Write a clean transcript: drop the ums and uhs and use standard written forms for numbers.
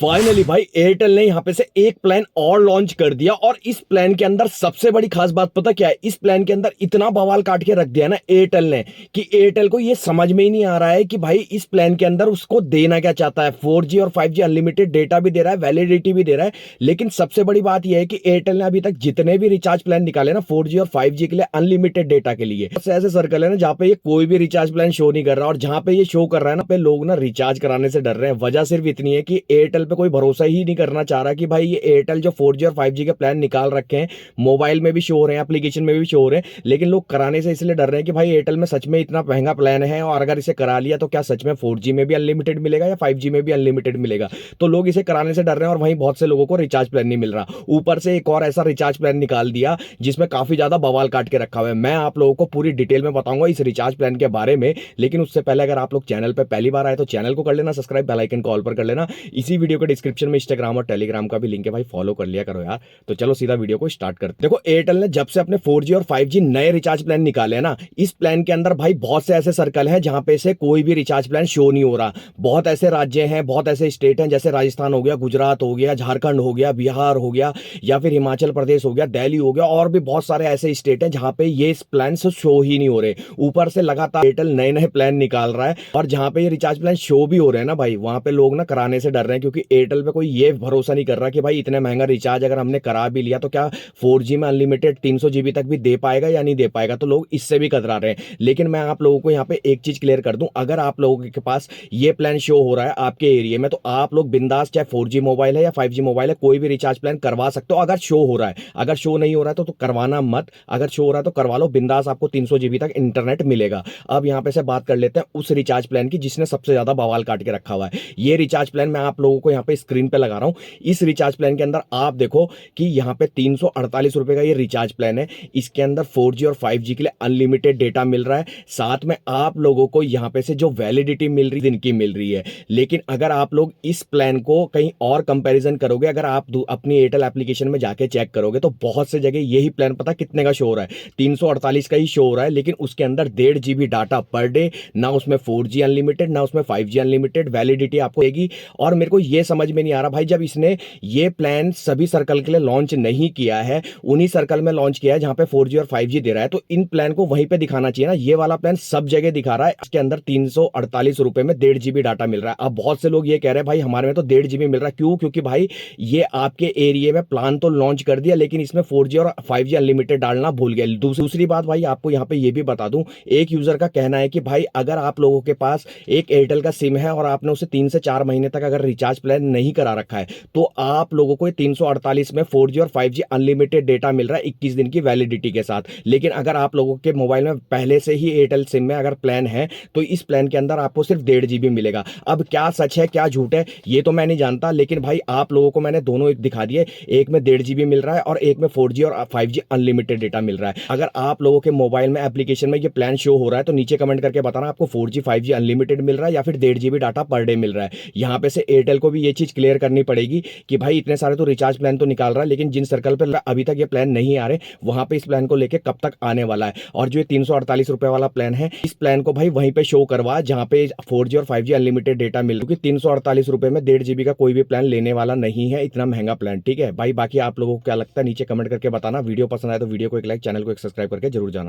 Finally भाई Airtel ने यहाँ पे से एक प्लान और लॉन्च कर दिया। और इस प्लान के अंदर सबसे बड़ी खास बात पता क्या है, इस प्लान के अंदर इतना बवाल काट के रख दिया ना एयरटेल ने कि एयरटेल को ये समझ में ही नहीं आ रहा है कि भाई इस प्लान के अंदर उसको देना क्या चाहता है। 4G और 5G अनलिमिटेड डेटा भी दे रहा है, वैलिडिटी भी दे रहा है। लेकिन सबसे बड़ी बात यह है कि एयरटेल ने अभी तक जितने भी रिचार्ज प्लान निकाले ना 4G और 5G के लिए अनलिमिटेड डेटा के लिए, ऐसे सर्कल है ना जहां पे ये कोई भी रिचार्ज प्लान शो नहीं कर रहा। और जहां पे ये शो कर रहा है ना पे लोग ना रिचार्ज कराने से डर रहे हैं। वजह सिर्फ इतनी है कि एयरटेल पे कोई भरोसा ही नहीं करना चाह रहा कि भाई ये एयरटेल जो 4G और 5G के प्लान निकाल रखे हैं, मोबाइल में भी शो हो रहे हैं, एप्लीकेशन में भी शो हो रहे हैं, लेकिन लोग कराने से इसलिए डर रहे हैं कि भाई एयरटेल में सच में इतना महंगा प्लान है और अगर इसे करा लिया तो क्या सच में 4G में भी अनलिमिटेड मिलेगा या 5G में भी अनलिमिटेड मिलेगा। तो लोग इसे कराने से डर रहे हैं और वहीं बहुत से लोगों को रिचार्ज प्लान नहीं मिल रहा। ऊपर से एक और ऐसा रिचार्ज प्लान निकाल दिया जिसमें काफी ज्यादा बवाल काट के रखा हुआ है। मैं आप लोगों को पूरी डिटेल में बताऊंगा इस रिचार्ज प्लान के बारे में। लेकिन उससे पहले अगर आप लोग चैनल पर पहली बार आए तो चैनल को कर लेना सब्सक्राइब, बेल आइकन को ऑल पर कर लेना। इसी वीडियो के डिस्क्रिप्शन में इंस्टाग्राम और टेलीग्राम का भी लिंक है भाई, फॉलो कर लिया करो यार। तो चलो सीधा वीडियो को स्टार्ट करते हैं। देखो एयरटेल ने जब से अपने 4G और 5G नए रिचार्ज प्लान निकाले हैं ना, इस प्लान के अंदर भाई बहुत से ऐसे सर्कल हैं जहां पे से कोई भी रिचार्ज प्लान शो नहीं हो रहा। बहुत ऐसे राज्य हैं, बहुत ऐसे स्टेट हैं, जैसे राजस्थान हो गया, गुजरात हो गया, झारखंड हो गया, बिहार हो गया, या फिर हिमाचल प्रदेश हो गया, दिल्ली हो गया, और भी बहुत सारे ऐसे स्टेट हैं जहां पे ये प्लान शो ही नहीं हो रहे। ऊपर से लगातार एयरटेल नए नए प्लान निकाल रहा है और जहां पे ये रिचार्ज प्लान शो भी हो रहे हैं ना भाई, वहां पे लोग ना कराने से डर रहे हैं क्योंकि एयरटेल पे कोई ये भरोसा नहीं कर रहा कि भाई इतने महंगा रिचार्ज अगर हमने करा भी लिया तो क्या 4G में अनलिमिटेड 300 GB तक भी दे पाएगा या नहीं दे पाएगा। तो लोग इससे भी कतरा रहे हैं। लेकिन मैं आप लोगों को यहाँ पे एक चीज क्लियर कर दूं, अगर आप लोगों के पास ये प्लान शो हो रहा है आपके एरिया में तो आप लोग बिंदास, चाहे 4G मोबाइल है या 5G मोबाइल है, कोई भी रिचार्ज प्लान करवा सकते हो अगर शो हो रहा है। अगर शो नहीं हो रहा है तो करवाना मत, अगर शो हो रहा है तो करवा लो बिंदास, आपको 300 GB तक इंटरनेट मिलेगा। अब यहाँ पे से बात कर लेते हैं उस रिचार्ज प्लान की जिसने सबसे ज्यादा बवाल काट के रखा हुआ है। ये रिचार्ज प्लान मैं आप लोगों को यहाँ पे स्क्रीन पे लगा रहा हूँ। इस रिचार्ज प्लान के अंदर आप देखो कि यहाँ पे 348 रुपए का ये रिचार्ज प्लान है। इसके अंदर 4G और 5G के लिए अनलिमिटेड डेटा मिल रहा है, साथ में आप लोगों को यहाँ पे से जो वैलिडिटी मिल रही दिन की मिल रही है। लेकिन अगर आप लोग इस प्लान को कहीं और कंपैरिजन करोगे, अगर आप अपनी एयरटेल एप्लीकेशन में जाके चेक करोगे तो बहुत से जगह यही प्लान पता कितने का शो हो रहा है, 348 का ही शो हो रहा है। लेकिन उसके अंदर 1.5 GB डाटा पर डे, ना उसमें 4G अनलिमिटेड ना उसमें 5G अनलिमिटेड, वैलिडिटी आपको देगी। और मेरे को यह समझ में नहीं आ रहा भाई, जब इसने ये प्लान सभी सर्कल के लिए लॉन्च नहीं किया है, उन्हीं सर्कल में लॉन्च किया है जहां पे 4G और 5G दे रहा है, तो इन प्लान को वहीं पे दिखाना चाहिए ना। ये वाला प्लान सब जगह दिखा रहा है, इसके अंदर 348 रुपए में 1.5 GB डाटा मिल रहा है। अब बहुत से लोग ये कह रहे हैं भाई हमारे में तो 1.5 GB मिल रहा है, क्यों? क्योंकि भाई ये आपके एरिया में प्लान तो लॉन्च कर दिया लेकिन इसमें 4G और 5G अनलिमिटेड डालना भूल गए। दूसरी बात भाई आपको यहाँ पे ये भी बता दूं, एक यूजर का कहना है कि भाई अगर आप लोगों के पास एक एयरटेल का सिम है और आपने उसे 3 से 4 महीने तक अगर रिचार्ज प्लान नहीं करा रखा है तो आप लोगों को 348 में 4G और 5G अनलिमिटेड डेटा मिल रहा है 21 दिन की वैलिडिटी के साथ। लेकिन अगर आप लोगों के मोबाइल में पहले से ही एयरटेल सिम में अगर प्लान है तो इस प्लान के अंदर आपको सिर्फ 1.5 GB मिलेगा। अब क्या सच है क्या झूठ है ये तो मैं नहीं जानता, लेकिन भाई आप लोगों को मैंने दोनों एक दिखा दिए, एक में 1.5 GB मिल रहा है और एक में 4G और 5G अनलिमिटेड डेटा मिल रहा है। अगर आप लोगों के मोबाइल में एप्लीकेशन में ये प्लान शो हो रहा है तो नीचे कमेंट करके बताना आपको 4G 5G अनलिमिटेड मिल रहा है या फिर 1.5 GB data per day meal रहा है। यहाँ पे से एयरटेल को भी ये चीज क्लियर करनी पड़ेगी कि भाई इतने सारे तो रिचार्ज प्लान तो निकाल रहा है लेकिन जिन सर्कल पर अभी तक ये प्लान नहीं आ रहे वहां पे इस प्लान को लेके कब तक आने वाला है। और जो 348 रुपए वाला प्लान है इस प्लान को भाई वहीं पे शो करवा जहां पे 4G और 5G अनलिमिटेड डेटा मिल, क्योंकि 348 रुपए में 1.5 GB का कोई भी प्लान लेने वाला नहीं है, इतना महंगा प्लान। ठीक है भाई, बाकी आप लोगों को क्या लगता है नीचे कमेंट करके बताना। वीडियो पसंद आए तो वीडियो को एक लाइक, चैनल को एक सब्सक्राइब करके जरूर जाना।